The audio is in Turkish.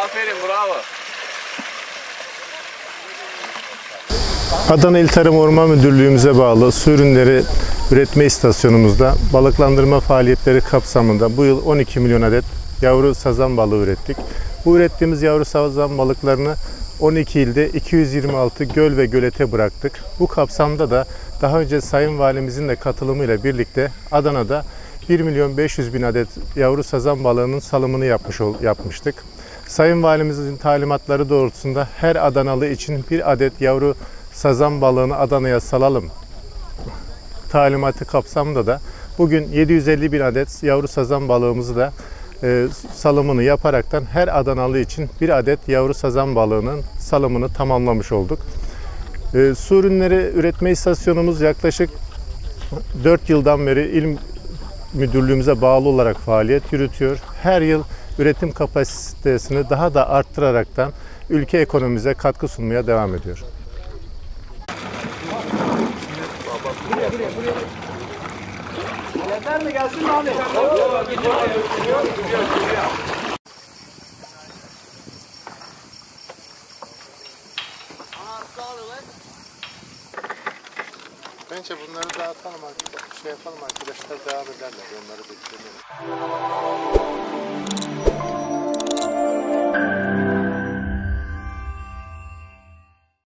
Aferin, bravo. Adana İl Tarım Orman Müdürlüğümüze bağlı su ürünleri üretme istasyonumuzda balıklandırma faaliyetleri kapsamında bu yıl 12 milyon adet yavru sazan balığı ürettik. Bu ürettiğimiz yavru sazan balıklarını 12 ilde 226 göl ve gölete bıraktık. Bu kapsamda da daha önce Sayın Valimizin de katılımıyla birlikte Adana'da 1 milyon 500 bin adet yavru sazan balığının salımını yapmıştık. Sayın Valimizin talimatları doğrultusunda her Adanalı için bir adet yavru sazan balığını Adana'ya salalım talimatı kapsamında da bugün 750 bin adet yavru sazan balığımızı da salımını yaparaktan her Adanalı için bir adet yavru sazan balığının salımını tamamlamış olduk. Su ürünleri üretme istasyonumuz yaklaşık 4 yıldan beri il müdürlüğümüze bağlı olarak faaliyet yürütüyor. Her yıl üretim kapasitesini daha da arttıraraktan ülke ekonomimize katkı sunmaya devam ediyor. Yeter mi, gelsin mi abi? Bence bunları dağıtalım, şey yapalım, arkadaşlar devam ederler, onları bekleyelim.